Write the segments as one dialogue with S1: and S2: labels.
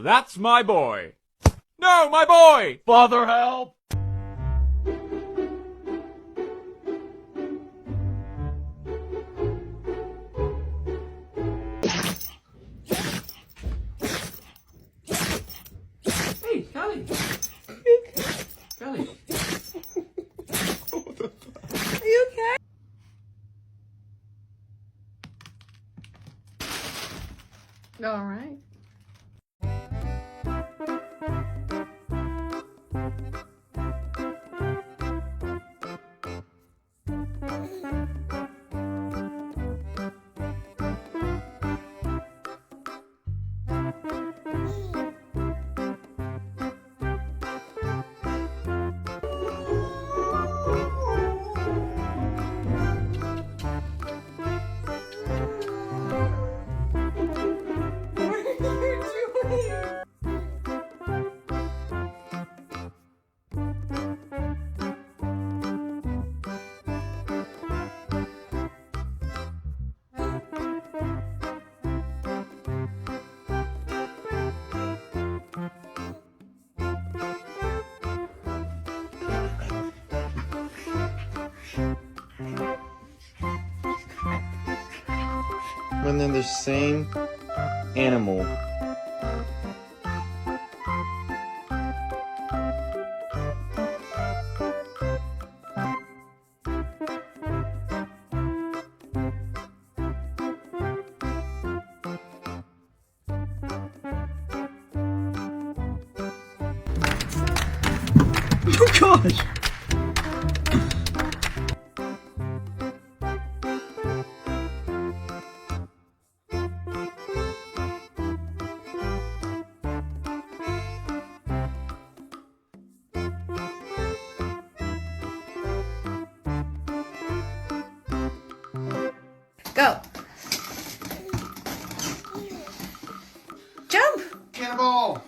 S1: That's my boy! No, my boy! Father, help!
S2: Hey, Callie! Callie!
S3: Are you okay? All right.
S4: When they're the same animal.
S2: Oh gosh!
S3: Go. Jump.
S4: Cannonball!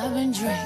S5: I've been drinking.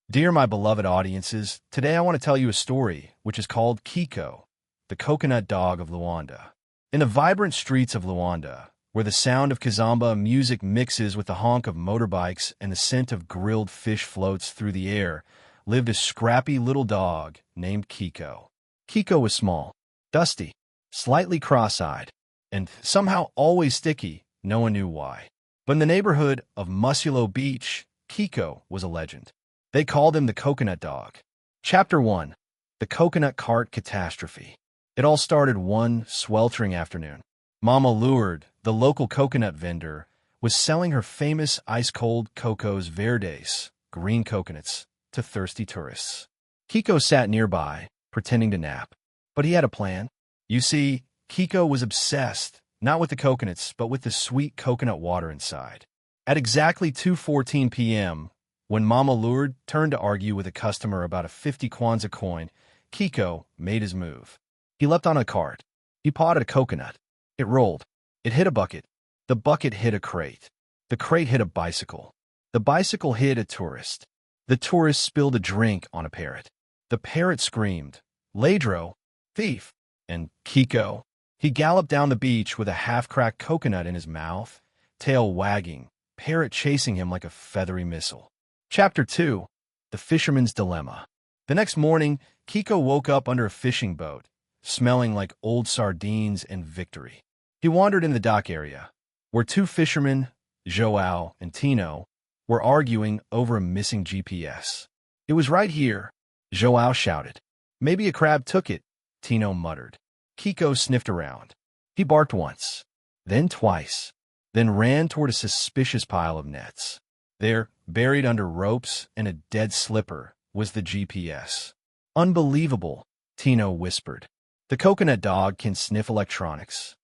S6: Dear my beloved audiences, today I want to tell you a story which is called Kiko, the coconut dog of Luanda. In the vibrant streets of Luanda, where the sound of kizomba music mixes with the honk of motorbikes and the scent of grilled fish floats through the air, lived a scrappy little dog named Kiko. Kiko was small, dusty, slightly cross-eyed, and somehow always sticky, no one knew why. But in the neighborhood of Musculo Beach, Kiko was a legend. They called him the coconut dog. Chapter 1. The Coconut Cart Catastrophe. It all started one sweltering afternoon. Mama Lourdes, the local coconut vendor, was selling her famous ice-cold Cocos Verdes, green coconuts, to thirsty tourists. Kiko sat nearby, pretending to nap. But he had a plan. You see, Kiko was obsessed, not with the coconuts, but with the sweet coconut water inside. At exactly 2:14 p.m., when Mama Lourdes turned to argue with a customer about a 50 Kwanzaa coin, Kiko made his move. He leapt on a cart. He pawed at a coconut. It rolled. It hit a bucket. The bucket hit a crate. The crate hit a bicycle. The bicycle hit a tourist. The tourist spilled a drink on a parrot. The parrot screamed, "Ladro, thief!" And Kiko, he galloped down the beach with a half-cracked coconut in his mouth, tail wagging, parrot chasing him like a feathery missile. Chapter 2. The Fisherman's Dilemma. The next morning, Kiko woke up under a fishing boat, smelling like old sardines and victory. He wandered in the dock area, where two fishermen, Joao and Tino, were arguing over a missing GPS. "It was right here," Joao shouted. "Maybe a crab took it," Tino muttered. Kiko sniffed around. He barked once. then twice, then ran toward a suspicious pile of nets. There, buried under ropes and a dead slipper, was the GPS. Unbelievable, Tino whispered. The coconut dog can sniff electronics.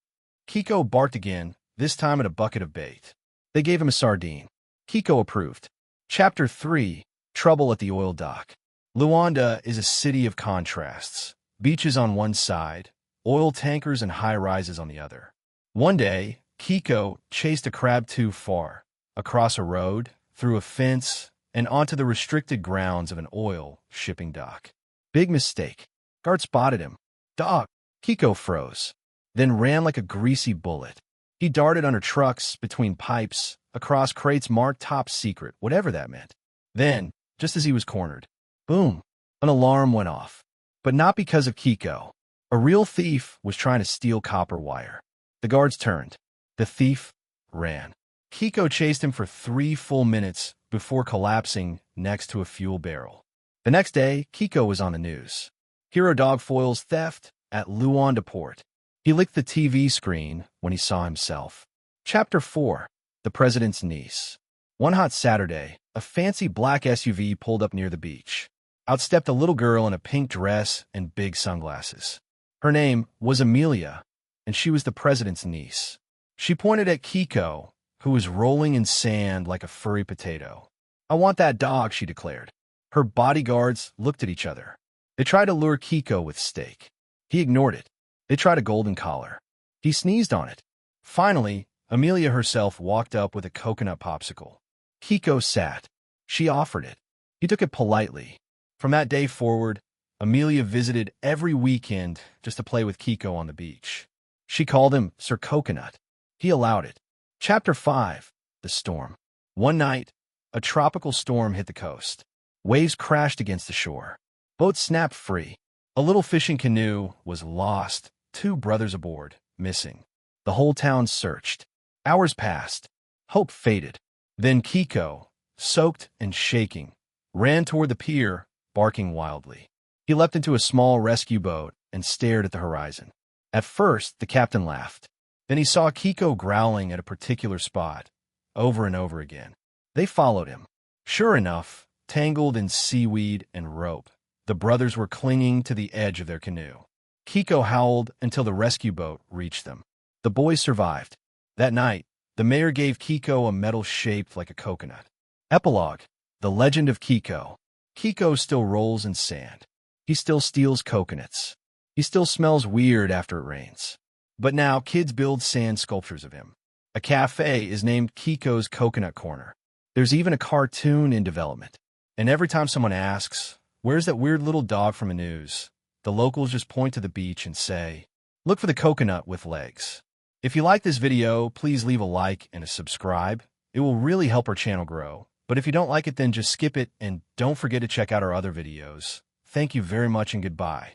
S6: Kiko barked again, this time at a bucket of bait. They gave him a sardine. Kiko approved. Chapter 3, Trouble at the Oil Dock. Luanda is a city of contrasts. Beaches on one side, oil tankers and high-rises on the other. One day, Kiko chased a crab too far, across a road, through a fence, and onto the restricted grounds of an oil shipping dock. Big mistake. Guard spotted him. Dog. Kiko froze, then ran like a greasy bullet. He darted under trucks, between pipes, across crates marked top secret, whatever that meant. Then, just as he was cornered, boom, an alarm went off. But not because of Kiko. A real thief was trying to steal copper wire. The guards turned. The thief ran. Kiko chased him for 3 full minutes before collapsing next to a fuel barrel. The next day, Kiko was on the news. Hero dog foils theft at Luanda port. He licked the TV screen when he saw himself. Chapter 4, The President's Niece. One hot Saturday, a fancy black SUV pulled up near the beach. Out stepped a little girl in a pink dress and big sunglasses. Her name was Amelia, and she was the president's niece. She pointed at Kiko, who was rolling in sand like a furry potato. "I want that dog," she declared. Her bodyguards looked at each other. They tried to lure Kiko with steak. He ignored it. They tried a golden collar. He sneezed on it. Finally, Amelia herself walked up with a coconut popsicle. Kiko sat. She offered it. He took it politely. From that day forward, Amelia visited every weekend just to play with Kiko on the beach. She called him Sir Coconut. He allowed it. Chapter 5, The Storm. One night, a tropical storm hit the coast. Waves crashed against the shore. Boats snapped free. A little fishing canoe was lost. 2 brothers aboard, missing. The whole town searched. Hours passed. Hope faded. Then Kiko, soaked and shaking, ran toward the pier, barking wildly. He leapt into a small rescue boat and stared at the horizon. At first, the captain laughed. Then he saw Kiko growling at a particular spot, over and over again. They followed him. Sure enough, tangled in seaweed and rope, the brothers were clinging to the edge of their canoe. Kiko howled until the rescue boat reached them. The boys survived. That night, the mayor gave Kiko a medal shaped like a coconut. Epilogue: The Legend of Kiko. Kiko still rolls in sand. He still steals coconuts. He still smells weird after it rains. But now kids build sand sculptures of him. A cafe is named Kiko's Coconut Corner. There's even a cartoon in development. And every time someone asks, "Where's that weird little dog from the news?" the locals just point to the beach and say, "Look for the coconut with legs." If you like this video, please leave a like and a subscribe. It will really help our channel grow. But if you don't like it, then just skip it and don't forget to check out our other videos. Thank you very much and goodbye.